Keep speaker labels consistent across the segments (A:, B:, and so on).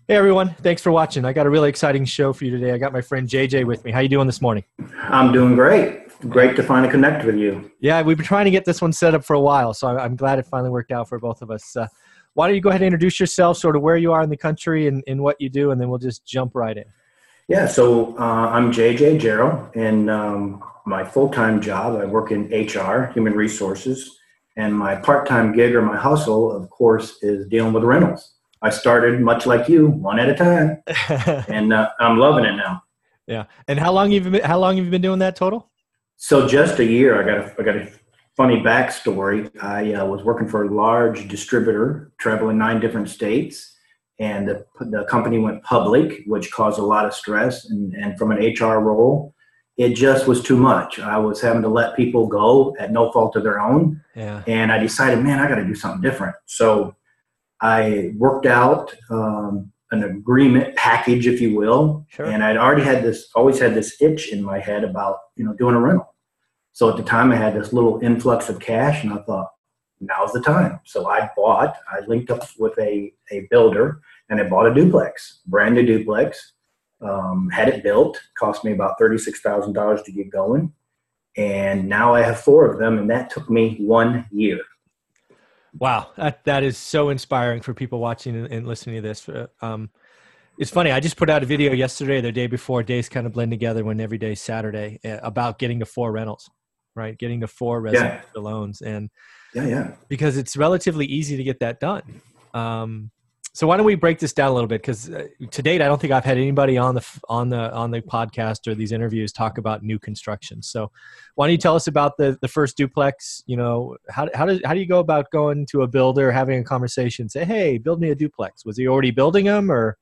A: Hey everyone, thanks for watching. I got a really exciting show for you today. I got my friend JJ with me. How you doing this morning?
B: I'm doing great. Great to finally connect with you.
A: Yeah, we've been trying to get this one set up for a while, so I'm glad it finally worked out for both of us. Why don't you go ahead and introduce yourself, sort of where you are in the country and what you do, and then we'll just jump right in.
B: Yeah, so I'm JJ Jarrell, and my full-time job, I work in HR, human resources, and my part-time gig or my hustle, of course, is dealing with rentals. I started much like you, one at a time, and I'm loving it now.
A: Yeah, and how long have you been doing that total?
B: So just a year. I got a funny backstory. I was working for a large distributor, traveling 9 different states, and the company went public, which caused a lot of stress. And from an HR role, it just was too much. I was having to let people go at no fault of their own.
A: Yeah.
B: And I decided, man, I got to do something different. So I worked out an agreement package, if you will.
A: Sure.
B: And I'd already always had this itch in my head about, doing a rental. So at the time I had this little influx of cash and I thought, now's the time. So I linked up with a builder and I bought a duplex, brand new duplex, had it built, cost me about $36,000 to get going. And now I have 4 of them, and that took me 1 year.
A: Wow, that is so inspiring for people watching and listening to this. It's funny, I just put out a video yesterday or the day before, days kind of blend together when every day is Saturday, about getting to 4 rentals, right? Getting to 4 residential loans. And because it's relatively easy to get that done. So why don't we break this down a little bit? Because to date, I don't think I've had anybody on the podcast or these interviews talk about new construction. So why don't you tell us about the first duplex? How do you go about going to a builder, having a conversation, say, hey, build me a duplex? Was he already building them, or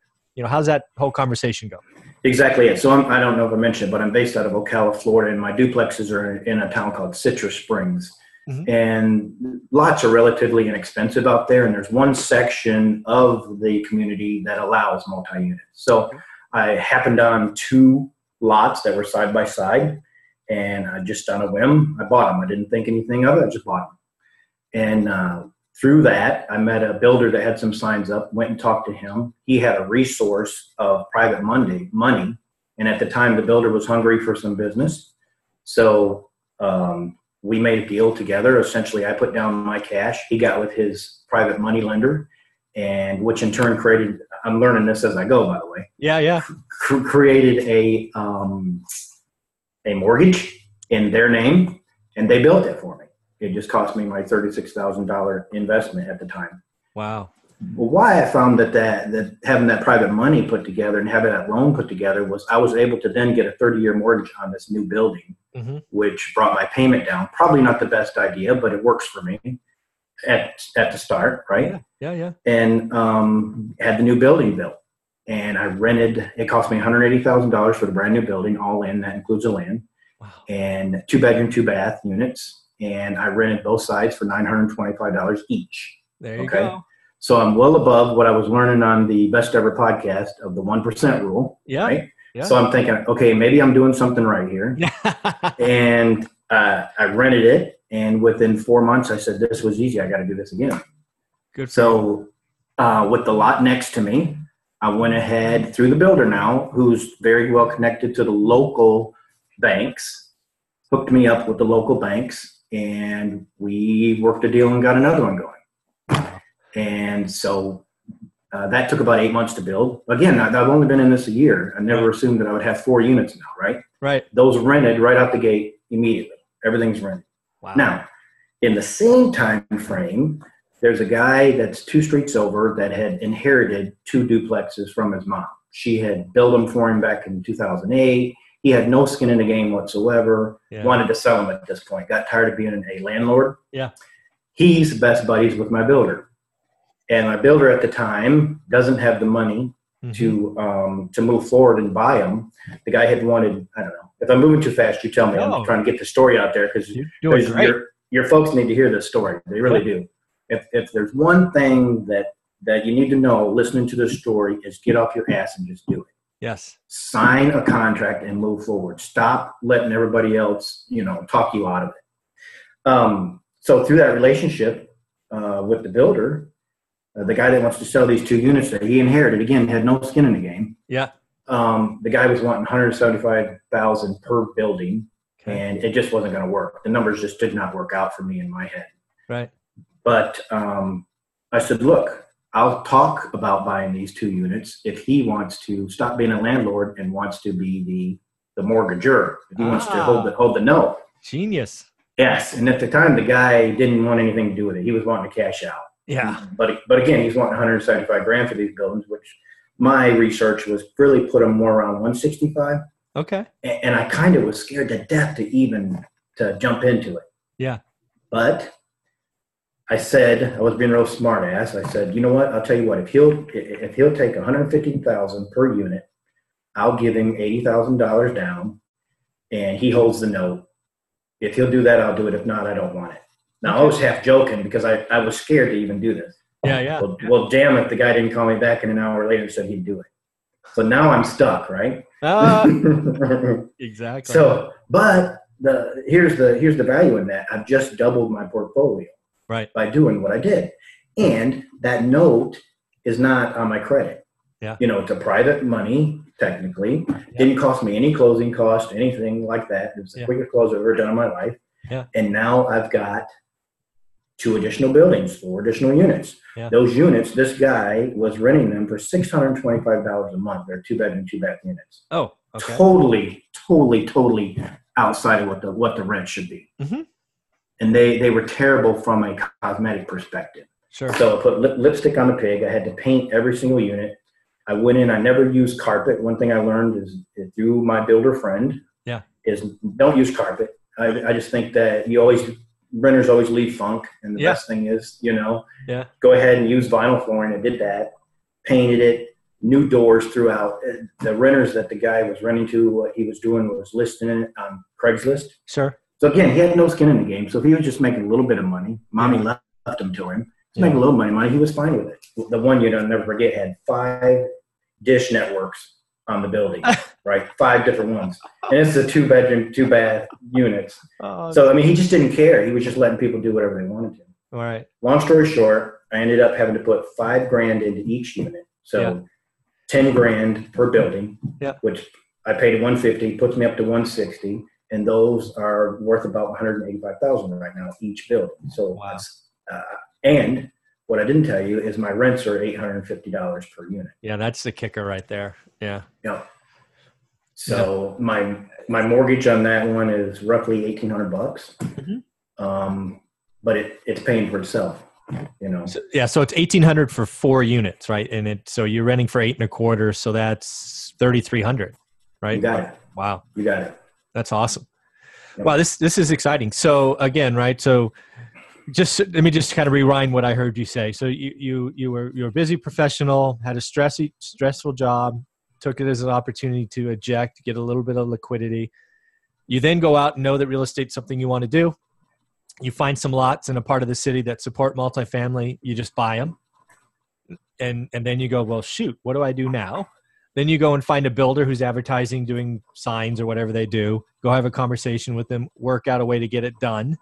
A: how's that whole conversation go?
B: Exactly it. So I don't know if I mentioned, but I'm based out of Ocala, Florida, and my duplexes are in a town called Citrus Springs. Mm-hmm. And lots are relatively inexpensive out there. And there's one section of the community that allows multi-units. So I happened on 2 lots that were side by side, and I just on a whim, I bought them. I didn't think anything of it. I just bought them. And through that, I met a builder that had some signs up, went and talked to him. He had a resource of private money. And at the time, the builder was hungry for some business. So, we made a deal together. Essentially, I put down my cash. He got with his private money lender, and which in turn created, I'm learning this as I go, by the way.
A: Yeah.
B: Created a mortgage in their name, and they built it for me. It just cost me my $36,000 investment at the time.
A: Wow.
B: Well, why I found that having that private money put together and having that loan put together was I was able to then get a 30-year mortgage on this new building, mm-hmm. which brought my payment down. Probably not the best idea, but it works for me at the start, right?
A: Yeah.
B: And had the new building built. And I rented, it cost me $180,000 for the brand new building, all in. That includes the land. Wow. And 2-bedroom, 2-bath units. And I rented both sides for $925 each.
A: There you go.
B: So I'm well above what I was learning on the Best Ever podcast of the 1% rule.
A: Yeah.
B: Right?
A: Yeah.
B: So I'm thinking, okay, maybe I'm doing something right here. And I rented it. And within 4 months, I said, this was easy. I got to do this again.
A: Good.
B: So with the lot next to me, I went ahead through the builder now, who's very well connected to the local banks, hooked me up with the local banks, and we worked a deal and got another one going. And so that took about 8 months to build. Again, I've only been in this a year. I never assumed that I would have 4 units now, right?
A: Right.
B: Those rented right out the gate immediately. Everything's rented.
A: Wow.
B: Now, in the same time frame, there's a guy that's 2 streets over that had inherited 2 duplexes from his mom. She had built them for him back in 2008. He had no skin in the game whatsoever. Yeah. Wanted to sell them at this point. Got tired of being a landlord.
A: Yeah.
B: He's best buddies with my builder. And my builder at the time doesn't have the money mm-hmm. to move forward and buy them. The guy had wanted, I don't know. If I'm moving too fast, you tell me. I'm trying to get the story out there because your folks need to hear this story. They really do. If there's one thing that you need to know listening to this story is get off your ass and just do it.
A: Yes.
B: Sign a contract and move forward. Stop letting everybody else, talk you out of it. So through that relationship with the builder, The guy that wants to sell these 2 units that he inherited, again, had no skin in the game.
A: Yeah.
B: The guy was wanting $175,000 per building,
A: Okay.
B: and it just wasn't going to work. The numbers just did not work out for me in my head.
A: Right.
B: But I said, look, I'll talk about buying these 2 units if he wants to stop being a landlord and wants to be the mortgagor. If he wants to hold the note.
A: Genius.
B: Yes, and at the time, the guy didn't want anything to do with it. He was wanting to cash out.
A: Yeah.
B: But again, he's wanting $175,000 for these buildings, which my research was really put them more around 165.
A: Okay.
B: And I kind of was scared to death to jump into it.
A: Yeah.
B: But I said, I was being real smart ass. I said, you know what? I'll tell you what. If he'll take $150,000 per unit, I'll give him $80,000 down, and he holds the note. If he'll do that, I'll do it. If not, I don't want it. Now, I was half joking because I was scared to even do this.
A: Yeah.
B: Well, damn it, the guy didn't call me back, and an hour later said he'd do it. So now I'm stuck, right?
A: Exactly.
B: So, but here's the value in that. I've just doubled my portfolio by doing what I did. And that note is not on my credit.
A: Yeah.
B: It's a private money, technically. Yeah. Didn't cost me any closing cost, anything like that. It was the quickest close I've ever done in my life.
A: Yeah.
B: And now I've got 2 additional buildings, 4 additional units. Yeah. Those units, this guy was renting them for $625 a month. They're 2-bedroom, 2-bath units.
A: Oh, okay.
B: Totally outside of what the rent should be. Mm-hmm. And they were terrible from a cosmetic perspective.
A: Sure.
B: So I put lipstick on the pig. I had to paint every single unit. I went in. I never used carpet. One thing I learned is through my builder friend. Yeah. Is don't use carpet. I just think that renters always leave funk, and the best thing is, go ahead and use vinyl flooring. I did that, painted it, new doors throughout. The renters that the guy was renting to, what he was doing was listing it on Craigslist.
A: Sure.
B: So again, he had no skin in the game. So if he was just making a little bit of money, mommy left him to him. He's making a little money. He was fine with it. The one I'll never forget had 5 dish networks on the building, right? 5 different ones. And it's a 2-bedroom, 2-bath units. So, he just didn't care. He was just letting people do whatever they wanted to.
A: All right.
B: Long story short, I ended up having to put $5,000 into each unit. So $10,000 per building, which I paid $150, puts me up to $160. And those are worth about $185,000 right now, each building. So, and what I didn't tell you is my rents are $850 per unit.
A: Yeah, that's the kicker right there. Yeah.
B: Yeah. So my mortgage on that one is roughly $1,800. Mm-hmm. But it's paying for itself.
A: So it's $1,800 for 4 units, right? And so you're renting for $8.25, so that's $3,300, right?
B: You got it.
A: Wow.
B: You got it.
A: That's awesome. Yep. Wow, this is exciting. So again, right? So let me just kind of rewind what I heard you say. So you were a busy professional, had a stressful job, took it as an opportunity to eject, get a little bit of liquidity. You then go out and know that real estate's something you want to do. You find some lots in a part of the city that support multifamily. You just buy them. And then you go, well, shoot, what do I do now? Then you go and find a builder who's advertising, doing signs or whatever they do. Go have a conversation with them, work out a way to get it done.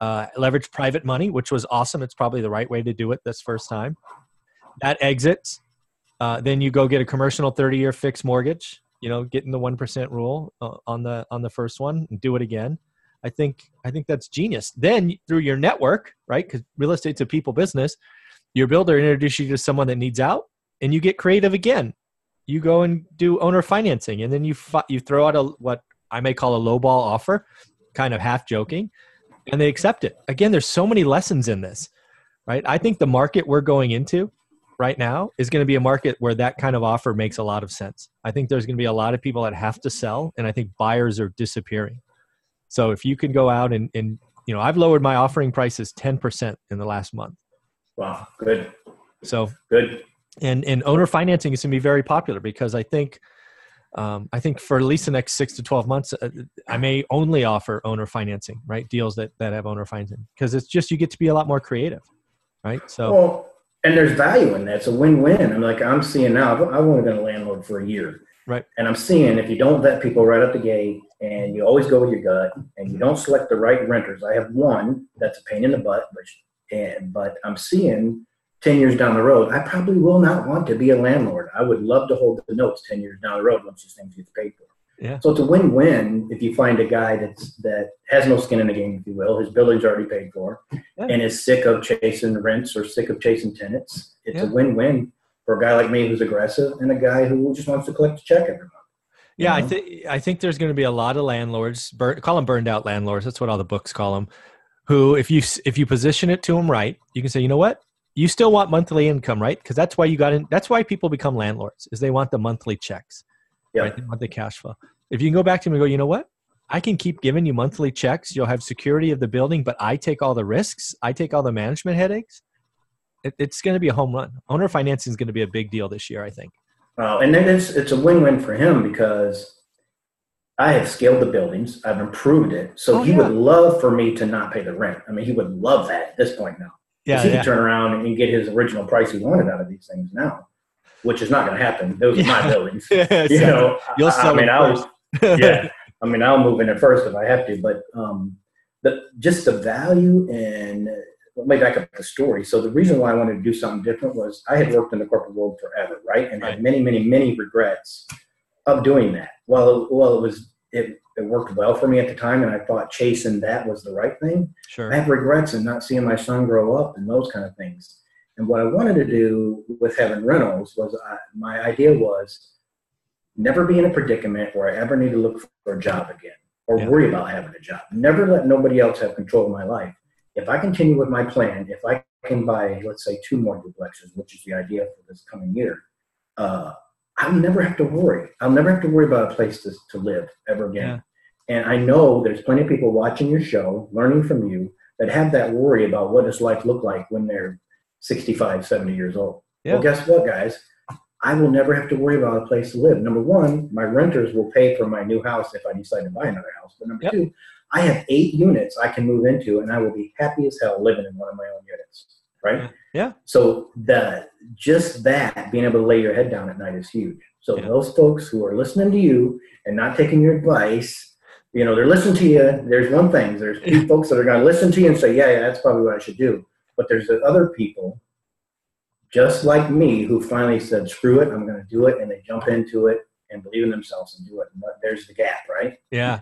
A: Leverage private money, which was awesome. It's probably the right way to do it this first time. That exits. Then you go get a commercial 30-year fixed mortgage, getting the 1% rule on the first one, and do it again. I think that's genius. Then through your network, right? Because real estate's a people business. Your builder introduces you to someone that needs out, and you get creative again. You go and do owner financing, and then you throw out what I may call a lowball offer, kind of half joking, and they accept it. Again, there's so many lessons in this, right? I think the market we're going into right now is going to be a market where that kind of offer makes a lot of sense. I think there's going to be a lot of people that have to sell, and I think buyers are disappearing. So if you can go out and I've lowered my offering prices 10% in the last month.
B: Wow, good.
A: So
B: good.
A: And owner financing is going to be very popular because I think for at least the next 6 to 12 months, I may only offer owner financing, right? Deals that have owner financing, because it's just, you get to be a lot more creative, right? So,
B: and there's value in that. It's a win-win. I'm seeing now, I've only been a landlord for a year.
A: Right.
B: And I'm seeing if you don't vet people right out the gate, and you always go with your gut, and you don't select the right renters. I have one that's a pain in the butt, but I'm seeing 10 years down the road, I probably will not want to be a landlord. I would love to hold the notes 10 years down the road once these things get paid for.
A: Yeah.
B: So it's a win-win if you find a guy that has no skin in the game, if you will. His building's already paid for, and is sick of chasing rents or sick of chasing tenants. It's a win-win for a guy like me who's aggressive and a guy who just wants to collect a check every month.
A: Yeah, I think there's going to be a lot of landlords, call them burned out landlords. That's what all the books call them. Who, if you position it to them right, you can say, you know what, you still want monthly income, right? Because that's why you got in. That's why people become landlords, is they want the monthly checks. Right? They want the cash flow. If you can go back to them and go, you know what, I can keep giving you monthly checks. You'll have security of the building, but I take all the risks. I take all the management headaches. It's going to be a home run. Owner financing is going to be a big deal this year, I think.
B: And then it's a win-win for him because I have scaled the buildings. I've improved it. So he would love for me to not pay the rent. I mean, he would love that at this point now. Yeah, he can turn around and get his original price he wanted out of these things now, which is not going to happen. Those are my buildings. You know,
A: you'll sell them first.
B: I mean, I'll move in it first if I have to. But just the value and let me back up the story. So the reason why I wanted to do something different was I had worked in the corporate world forever, right? And had many, many, many regrets of doing that. Well, it worked well for me at the time, and I thought chasing that was the right thing.
A: Sure.
B: I have regrets in not seeing my son grow up and those kind of things. And what I wanted to do with having rentals was my idea was never be in a predicament where I ever need to look for a job again or worry about having a job. Never let nobody else have control of my life. If I continue with my plan, if I can buy, let's say, 2 more duplexes, which is the idea for this coming year, I'll never have to worry. I'll never have to worry about a place to live ever again. Yeah. And I know there's plenty of people watching your show, learning from you, that have that worry about what does life look like when they're 65, 70 years old. Yeah. Well, guess what, guys? I will never have to worry about a place to live. Number one, my renters will pay for my new house if I decide to buy another house. But number two, I have 8 units I can move into, and I will be happy as hell living in one of my own units. Right?
A: Yeah.
B: So just that, being able to lay your head down at night is huge. So those folks who are listening to you and not taking your advice, you know, they're listening to you. There's one thing. There's few folks that are going to listen to you and say, yeah, that's probably what I should do. But there's the other people, just like me, who finally said, screw it, I'm going to do it. And they jump into it and believe in themselves and do it. And there's the gap, right?
A: Yeah.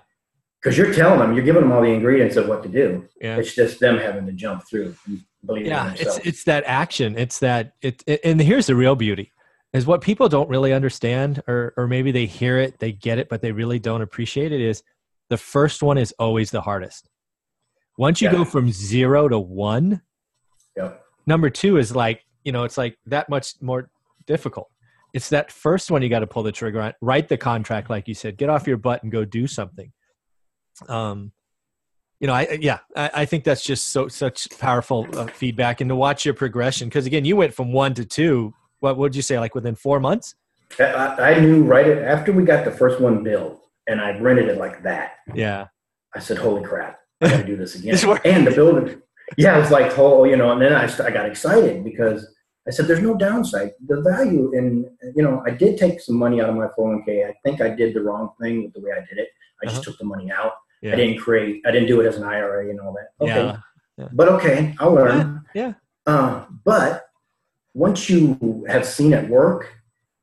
B: Because you're telling them, you're giving them all the ingredients of what to do. Yeah. It's just them having to jump through and believe in themselves.
A: It's that action. It's that, and here's the real beauty, is what people don't really understand, or maybe they hear it, they get it, but they really don't appreciate it, is the first one is always the hardest. Once you go from 0 to 1, number 2 is like, you know, it's like that much more difficult. It's that first one you got to pull the trigger on, write the contract, like you said, get off your butt and go do something. You know, I think that's just such powerful feedback, and to watch your progression. Because again, you went from 1 to 2. What would you say, like within 4 months?
B: I knew right after we got the first one built, and I rented it like that.
A: Yeah.
B: I said, holy crap, I got to do this again. And the building, it was like, you know, and then I got excited because I said, there's no downside. The value in, you know, I did take some money out of my 401k. I think I did the wrong thing with the way I did it. I just took the money out. Yeah. I didn't do it as an IRA and all that. Okay. Yeah. But okay, I'll learn.
A: Yeah.
B: But once you have seen it work,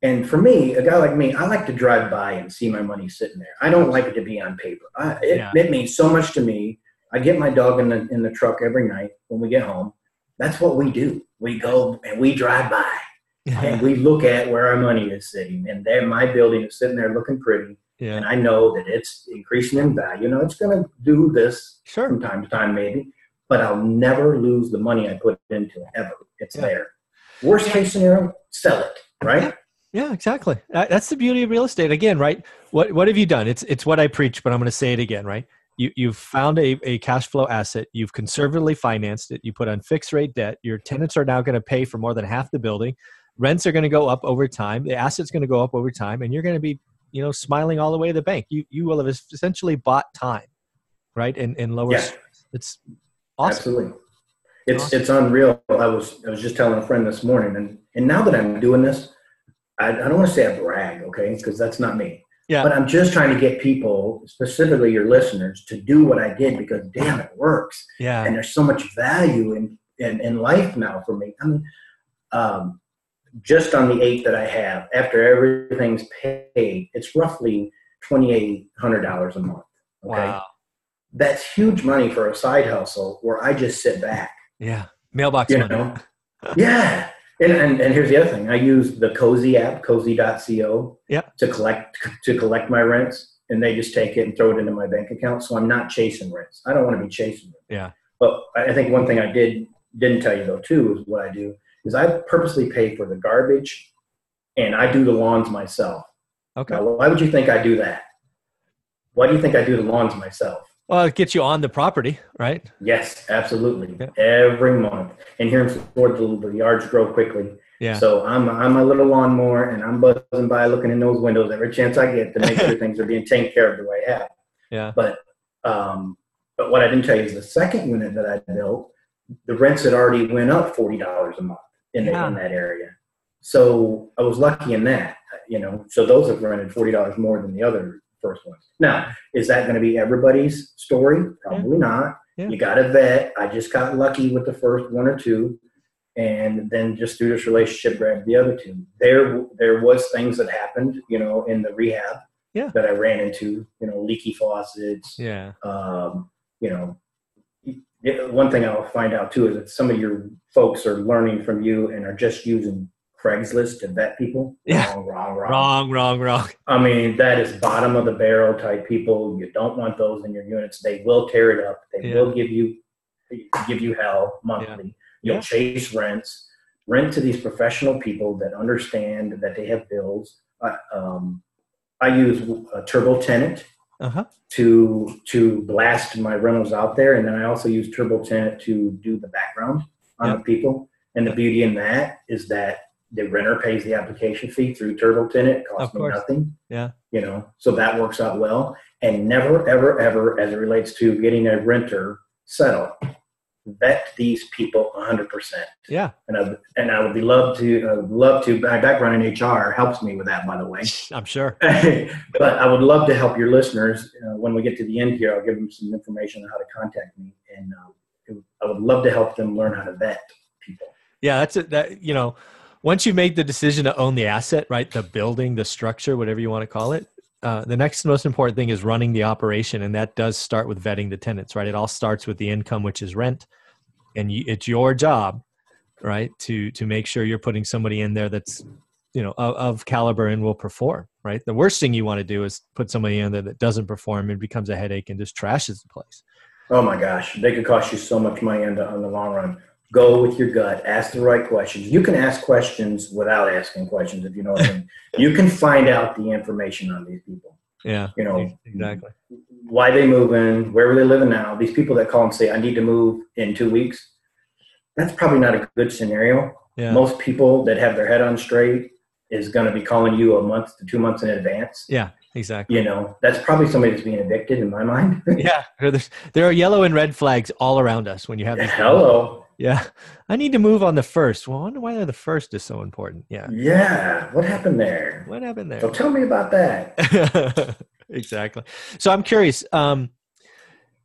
B: and for me, a guy like me, I like to drive by and see my money sitting there. I don't like it to be on paper. It means so much to me. I get my dog in the truck every night when we get home. That's what we do. We go and we drive by and we look at where our money is sitting. And there, my building is sitting there looking pretty. Yeah. And I know that it's increasing in value. You know, it's going to do this from time to time, maybe, but I'll never lose the money I put into it ever. It's there. Worst case scenario, sell it, right?
A: Yeah, exactly. That's the beauty of real estate. Again, right? What have you done? It's what I preach, but I'm going to say it again, right? You've found a cash flow asset. You've conservatively financed it. You put on fixed rate debt. Your tenants are now going to pay for more than half the building. Rents are going to go up over time. The asset's going to go up over time, and you're going to be, you know, smiling all the way to the bank. You will have essentially bought time, right? And lower. Yeah. It's awesome.
B: Absolutely. It's unreal. I was just telling a friend this morning, and now that I'm doing this, I don't want to say I brag, okay, because that's not me. Yeah. But I'm just trying to get people, specifically your listeners, to do what I did because damn, it works. Yeah. And there's so much value in life now for me. I mean, just on the 8 that I have, after everything's paid, it's roughly $2,800 a month. Okay.
A: Wow.
B: That's huge money for a side hustle where I just sit back.
A: Yeah. Mailbox
B: You
A: money.
B: know? Yeah. And here's the other thing. I use the Cozy app, cozy.co,
A: Yeah.
B: to collect my rents, and they just take it and throw it into my bank account. So I'm not chasing rents. I don't want to be chasing them.
A: Yeah.
B: But I think one thing I didn't tell you though too is what I do is I purposely pay for the garbage, and I do the lawns myself.
A: Okay.
B: Now, why would you think I do that? Why do you think I do the lawns myself?
A: Well, it gets you on the property, right?
B: Yes, absolutely.
A: Yeah.
B: Every month. And here in Florida, the yards grow quickly.
A: Yeah.
B: So I'm a little lawnmower, and I'm buzzing by looking in those windows every chance I get to make sure things are being taken care of the way I have.
A: Yeah.
B: But what I didn't tell you is the second unit that I built, the rents had already went up $40 a month in that area. So I was lucky in that, so those have rented $40 more than the other first ones. Now, is that going to be everybody's story? Probably not.
A: Yeah.
B: You got to vet. I just got lucky with the first 1 or 2, and then just through this relationship grabbed the other 2. There was things that happened, in the rehab that I ran into, leaky faucets.
A: Yeah.
B: One thing I'll find out too is that some of your folks are learning from you and are just using Craigslist to vet people.
A: Yeah. Wrong.
B: I mean, that is bottom of the barrel type people. You don't want those in your units. They will tear it up. They will give you hell monthly. You'll chase rents. Rent to these professional people that understand that they have bills. I use a Turbo Tenant to blast my rentals out there, and then I also use Turbo Tenant to do the background on the people. And the beauty in that is that the renter pays the application fee through Turbo Tenant. It costs me nothing. Yeah. So that works out well. And never, ever, ever, as it relates to getting a renter settled, vet these people 100%. Yeah. And I would love to. My background in HR helps me with that, by the way.
A: I'm sure.
B: But I would love to help your listeners. When we get to the end here, I'll give them some information on how to contact me, and I would love to help them learn how to vet people.
A: Yeah, that's it. Once you make the decision to own the asset, right, the building, the structure, whatever you want to call it, the next most important thing is running the operation, and that does start with vetting the tenants, right? It all starts with the income, which is rent, and it's your job, right, to make sure you're putting somebody in there that's, of caliber and will perform, right? The worst thing you want to do is put somebody in there that doesn't perform and becomes a headache and just trashes the place.
B: Oh my gosh, they could cost you so much money on the long run. Go with your gut. Ask the right questions. You can ask questions without asking questions, if you know what I mean. You can find out the information on these people.
A: Yeah, exactly.
B: Why they moving, where are they living now? These people that call and say, I need to move in 2 weeks, that's probably not a good scenario. Yeah. Most people that have their head on straight is going to be calling you a month to 2 months in advance.
A: Yeah, exactly.
B: That's probably somebody that's being evicted in my mind.
A: Yeah, there are yellow and red flags all around us when you have this.
B: Hello.
A: Yeah. I need to move on the 1st. Well, I wonder why the 1st is so important. Yeah.
B: Yeah. What happened there? So tell me about that.
A: Exactly. So I'm curious, in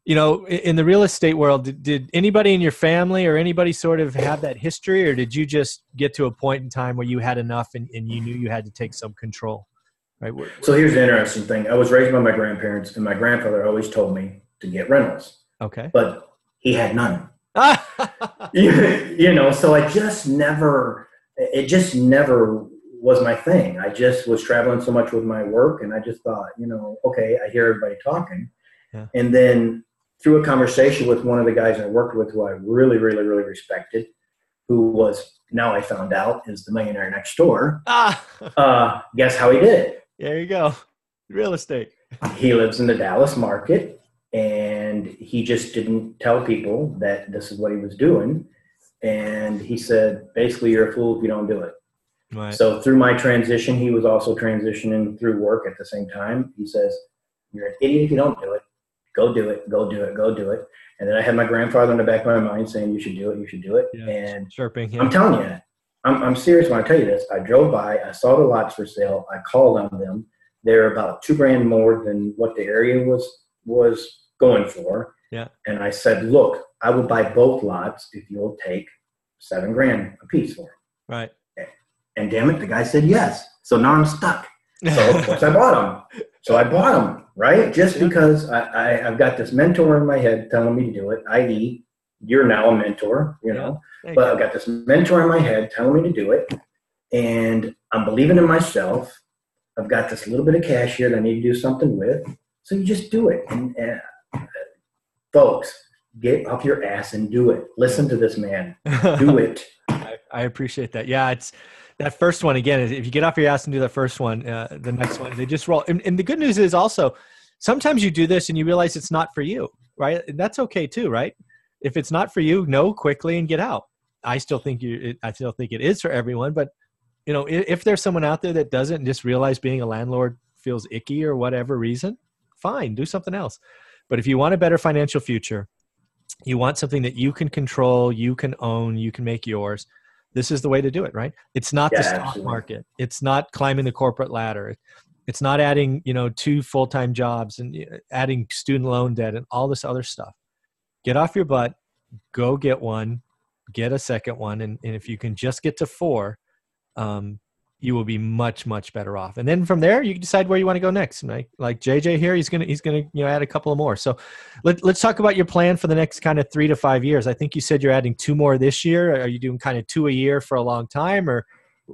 A: the real estate world, did anybody in your family or anybody sort of have that history, or did you just get to a point in time where you had enough and you knew you had to take some control? Right.
B: So here's the interesting thing. I was raised by my grandparents, and my grandfather always told me to get rentals.
A: Okay.
B: But he had none. So it just never was my thing. I just was traveling so much with my work, and I just thought, okay, I hear everybody talking. Yeah. And then through a conversation with one of the guys I worked with who I really, really, really respected, who was, now I found out, is the millionaire next door. Guess how he did it?
A: There you go. Real estate.
B: He lives in the Dallas market. And he just didn't tell people that this is what he was doing. And he said, basically, you're a fool if you don't do it. Right. So through my transition, he was also transitioning through work at the same time. He says, you're an idiot if you don't do it. Go do it. Go do it. Go do it. And then I had my grandfather in the back of my mind saying, you should do it. You should do it. Yeah, and
A: chirping him.
B: I'm telling you, I'm serious when I tell you this. I drove by. I saw the lots for sale. I called on them. They're about $2,000 more than what the area was going for. Yeah. And I said, look, I will buy both lots if you'll take $7,000 a piece for them.
A: Right.
B: And damn it, the guy said yes. So now I'm stuck. So of course I bought them. So I bought them, right? Just because I've got this mentor in my head telling me to do it, i.e., you're now a mentor, you know. But I've got this mentor in my head telling me to do it, and I'm believing in myself. I've got this little bit of cash here that I need to do something with. So you just do it. And folks, get off your ass and do it. Listen to this man. Do it.
A: I appreciate that. Yeah, it's that first one again. If you get off your ass and do the first one, the next one, they just roll. And the good news is also, sometimes you do this and you realize it's not for you, right? And that's okay too, right? If it's not for you, know quickly and get out. I still think it is for everyone, but you know, if there's someone out there that doesn't and just realize being a landlord feels icky or whatever reason, fine, do something else. But if you want a better financial future, you want something that you can control, you can own, you can make yours, this is the way to do it, right? It's not the stock market. It's not climbing the corporate ladder. It's not adding, 2 full-time jobs and adding student loan debt and all this other stuff. Get off your butt, go get one, get a second one. And if you can just get to 4, you will be much, much better off. And then from there, you can decide where you want to go next. Like JJ here, he's gonna add a couple of more. So let's talk about your plan for the next kind of 3 to 5 years. I think you said you're adding 2 more this year. Are you doing kind of 2 a year for a long time, or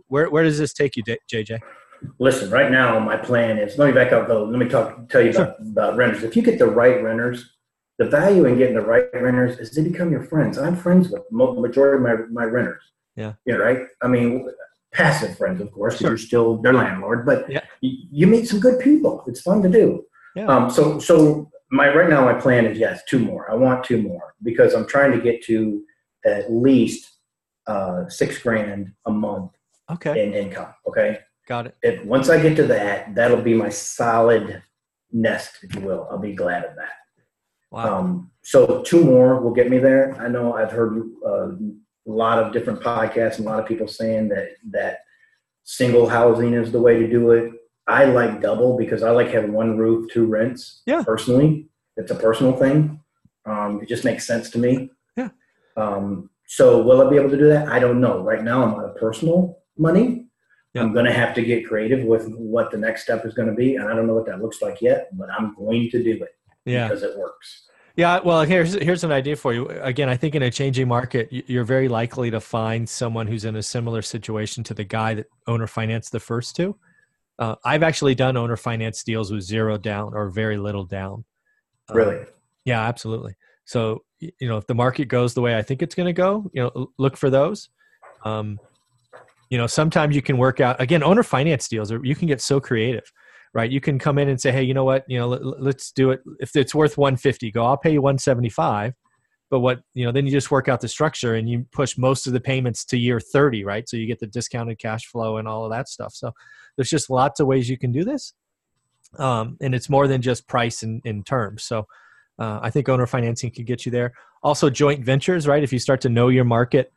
A: where does this take you, JJ?
B: Listen, right now my plan is, let me back up though. Let me tell you about renters. If you get the right renters, the value in getting the right renters is they become your friends. I'm friends with the majority of my renters. Yeah. Yeah. Right. I mean, passive friends, of course, because you're still their landlord, but you meet some good people. It's fun to do. Yeah. So right now my plan is, yes, 2 more. I want 2 more because I'm trying to get to at least $6,000 a month in income. Okay.
A: Got it.
B: Once I get to that, that'll be my solid nest, if you will. I'll be glad of that. Wow. So 2 more will get me there. I know I've heard a lot of different podcasts and a lot of people saying that single housing is the way to do it. I like double because I like having 1 roof, 2 rents. Yeah. Personally, it's a personal thing. It just makes sense to me.
A: Yeah.
B: So will I be able to do that? I don't know. Right now I'm out of personal money. Yeah. I'm going to have to get creative with what the next step is going to be. And I don't know what that looks like yet, but I'm going to do it because it works.
A: Yeah, well, here's an idea for you. Again, I think in a changing market, you're very likely to find someone who's in a similar situation to the guy that owner financed the first 2. I've actually done owner finance deals with 0 down or very little down.
B: Really?
A: Yeah, absolutely. So, if the market goes the way I think it's going to go, look for those. Sometimes you can work out, again, owner finance deals, you can get so creative. Right. You can come in and say, hey, you know what, let's do it. If it's worth $150, I'll pay you $175. But then you just work out the structure and you push most of the payments to year 30, right? So you get the discounted cash flow and all of that stuff. So there's just lots of ways you can do this. And it's more than just price in terms. So I think owner financing could get you there. Also joint ventures, right? If you start to know your market,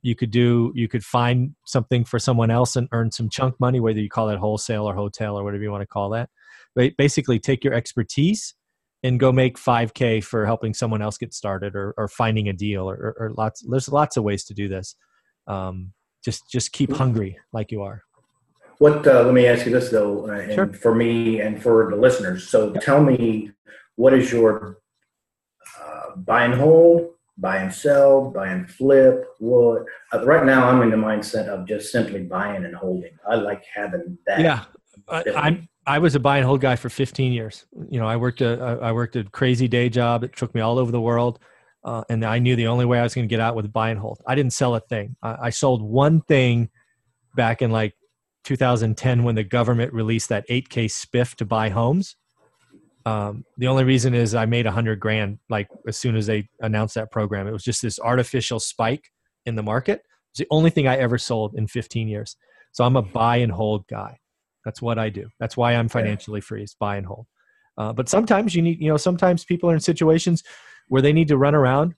A: you could find something for someone else and earn some chunk money, whether you call it wholesale or hotel or whatever you want to call that. But basically take your expertise and go make $5,000 for helping someone else get started or finding a deal or there's lots of ways to do this. Just keep hungry like you are.
B: Let me ask you this though, and for me and for the listeners. So tell me, what is your buy and hold, buy and sell, buy and flip? What right now I'm in the mindset of just simply buying and holding. I like having that.
A: Yeah, I was a buy and hold guy for 15 years. I worked a crazy day job. It took me all over the world, and I knew the only way I was going to get out was buy and hold. I didn't sell a thing. I sold one thing back in like 2010 when the government released that 8K spiff to buy homes. The only reason is I made $100,000 like as soon as they announced that program. It was just this artificial spike in the market. It's the only thing I ever sold in 15 years. So I'm a buy and hold guy. That's what I do. That's why I'm financially free, is buy and hold. But sometimes you need, sometimes people are in situations where they need to run around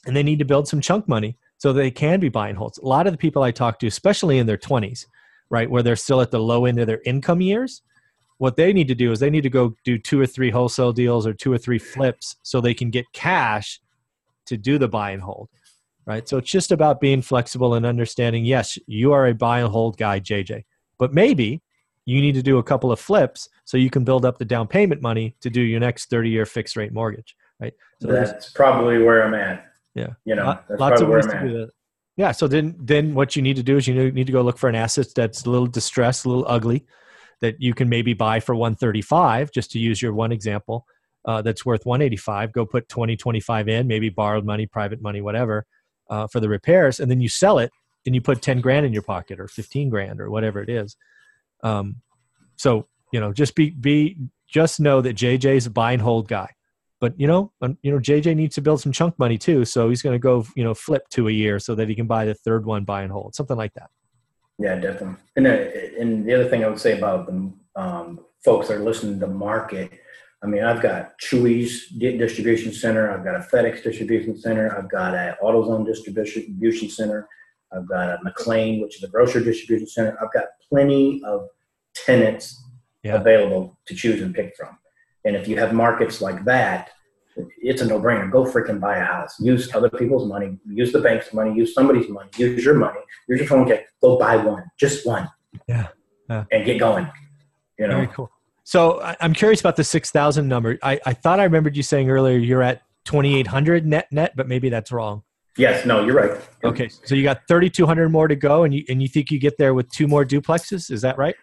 A: and they need to build some chunk money so they can be buy and holds. A lot of the people I talk to, especially in their 20s, right, where they're still at the low end of their income years, what they need to do is they need to go do 2 or 3 wholesale deals or 2 or 3 flips so they can get cash to do the buy and hold, right? So it's just about being flexible and understanding, yes, you are a buy and hold guy, JJ, but maybe you need to do a couple of flips so you can build up the down payment money to do your next 30-year fixed rate mortgage, right? So
B: that's probably where I'm at.
A: Yeah.
B: That's
A: Lots
B: probably
A: of
B: where
A: ways
B: I'm
A: to
B: at.
A: do that. Yeah. So then what you need to do is you need to go look for an asset that's a little distressed, a little ugly, that you can maybe buy for 135, just to use your one example, that's worth 185. Go put 20, 25 in, maybe borrowed money, private money, whatever, for the repairs. And then you sell it and you put 10 grand in your pocket or 15 grand or whatever it is. So, just know that JJ is a buy and hold guy, but JJ needs to build some chunk money too. So he's going to go, flip 2 a year so that he can buy the third one, buy and hold, something like that.
B: Yeah, definitely. And the other thing I would say about the folks that are listening to the market, I mean, I've got Chewy's distribution center. I've got a FedEx distribution center. I've got an AutoZone distribution center. I've got a McLean, which is a grocery distribution center. I've got plenty of tenants available to choose and pick from. And if you have markets like that, it's a no-brainer. Go freaking buy a house. Use other people's money. Use the bank's money. Use somebody's money. Use your money. Use your phone. Go buy one. Just one.
A: Yeah.
B: And get going.
A: Very cool. So I'm curious about the 6,000 number. I thought I remembered you saying earlier you're at 2,800 net, but maybe that's wrong.
B: Yes. No, you're right.
A: Okay. So you got 3,200 more to go, and you think you get there with 2 more duplexes? Is that right?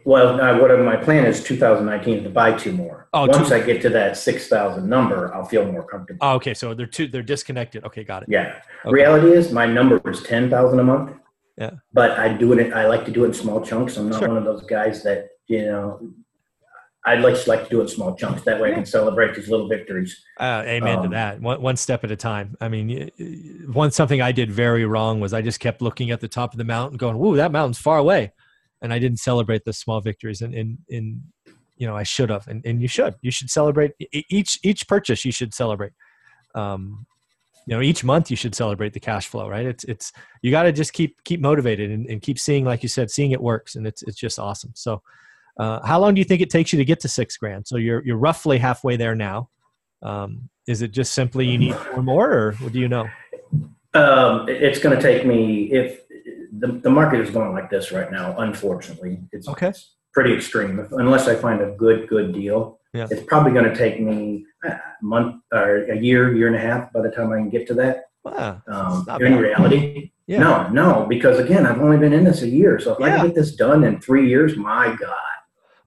B: What my plan is 2019 to buy 2 more. Once I get to that 6,000 number, I'll feel more comfortable.
A: Oh, okay. So they're disconnected. Okay. Got it.
B: Yeah.
A: Okay.
B: Reality is my number is 10,000 a month.
A: Yeah.
B: But I like to do it in small chunks. I'm not one of those guys that, I'd like to do it in small chunks. That way I can celebrate these little victories.
A: Amen to that. One step at a time. I mean, something I did very wrong was I just kept looking at the top of the mountain going, "Woo, that mountain's far away." And I didn't celebrate the small victories, and I should have. And you should celebrate each purchase. You should celebrate. Each month you should celebrate the cash flow, right? It's you got to just keep motivated and keep seeing, like you said, seeing it works, and it's just awesome. So, how long do you think it takes you to get to $6,000? So you're roughly halfway there now. Is it just simply you need 4 more, or what do you know?
B: It's going to take me, if the market is going like this right now, unfortunately, it's pretty extreme. Unless I find a good deal, it's probably going to take me a month or a year and a half by the time I can get to that.
A: Wow.
B: In reality, no, because again, I've only been in this a year. So if I can get this done in 3 years, my God.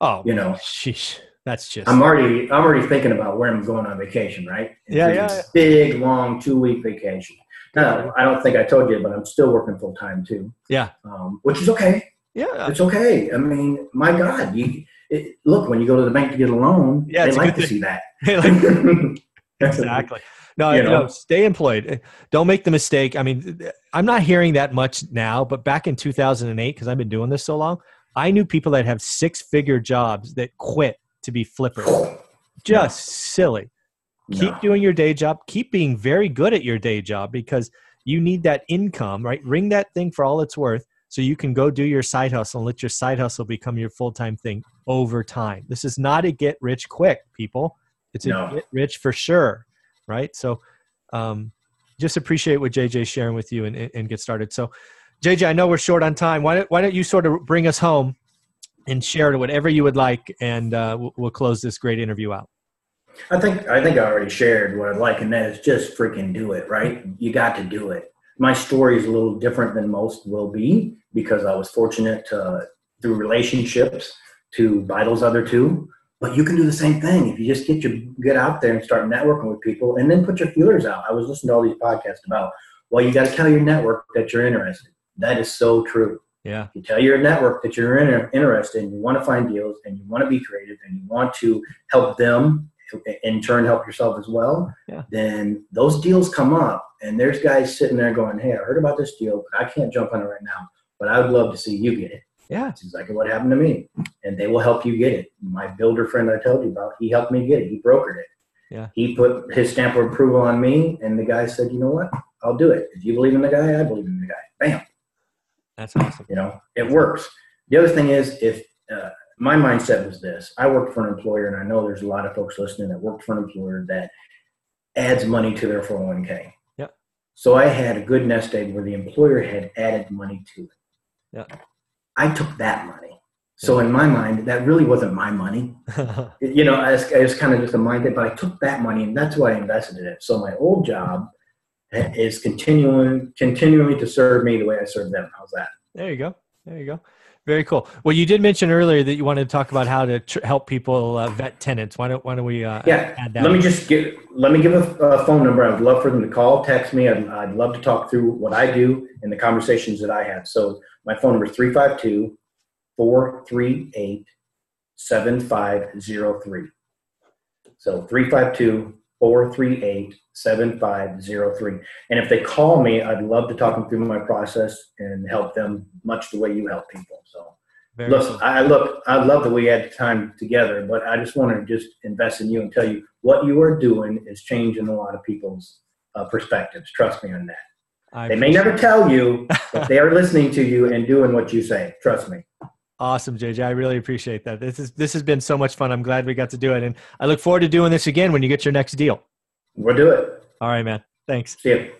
A: Oh, sheesh. That's just.
B: I'm already thinking about where I'm going on vacation, right? Big, long 2-week vacation. Now, I don't think I told you, but I'm still working full time too.
A: Yeah.
B: Which is okay.
A: Yeah.
B: It's okay. I mean, my God, look, when you go to the bank to get a loan, they like to see that.
A: Exactly. No, stay employed. Don't make the mistake. I mean, I'm not hearing that much now, but back in 2008, because I've been doing this so long, I knew people that have 6-figure jobs that quit to be flippers. Just silly. Keep doing your day job. Keep being very good at your day job, because you need that income, right? Ring that thing for all it's worth so you can go do your side hustle and let your side hustle become your full-time thing over time. This is not a get rich quick, people. It's a get rich for sure, right? So just appreciate what JJ's sharing with you and get started. So JJ, I know we're short on time. Why don't you sort of bring us home and share whatever you would like, and we'll close this great interview out.
B: I think I already shared what I'd like, and that is just freaking do it, right? You got to do it. My story is a little different than most will be, because I was fortunate through relationships to buy those other 2. But you can do the same thing if you just get out there and start networking with people, and then put your feelers out. I was listening to all these podcasts about, well, you got to tell your network that you're interested. That is so true.
A: Yeah.
B: You tell your network that you're interested, and you want to find deals, and you want to be creative, and you want to help them, in turn help yourself as well. Yeah. Then those deals come up, and there's guys sitting there going, "Hey, I heard about this deal, but I can't jump on it right now, but I would love to see you get it."
A: Yeah.
B: That's exactly what happened to me. And they will help you get it. My builder friend I told you about, he helped me get it. He brokered it.
A: Yeah.
B: He put his stamp of approval on me, and the guy said, "You know what? I'll do it. If you believe in the guy, I believe in the guy." Bam.
A: That's awesome.
B: It works. The other thing is, if my mindset was this, I worked for an employer, and I know there's a lot of folks listening that worked for an employer that adds money to their 401k.
A: Yeah.
B: So I had a good nest egg where the employer had added money to it.
A: Yeah.
B: I took that money. So in my mind, that really wasn't my money. You know, it was kind of just a mind thing, but I took that money and that's why I invested in it. So my old job is continuing to serve me the way I serve them. How's that?
A: There you go. There you go. Very cool. Well, you did mention earlier that you wanted to talk about how to help people vet tenants. Why don't we add that?
B: Let me give a phone number. I would love for them to call, text me. I'd love to talk through what I do and the conversations that I have. So my phone number is 352-438-7503. So 352-438-7503. And if they call me, I'd love to talk them through my process and help them much the way you help people. So I love that we had time together, but I just want to just invest in you and tell you what you are doing is changing a lot of people's perspectives. Trust me on that. They may never tell you, but they are listening to you and doing what you say. Trust me.
A: Awesome, JJ. I really appreciate that. This has been so much fun. I'm glad we got to do it. And I look forward to doing this again when you get your next deal.
B: We'll do it.
A: All right, man. Thanks.
B: See you.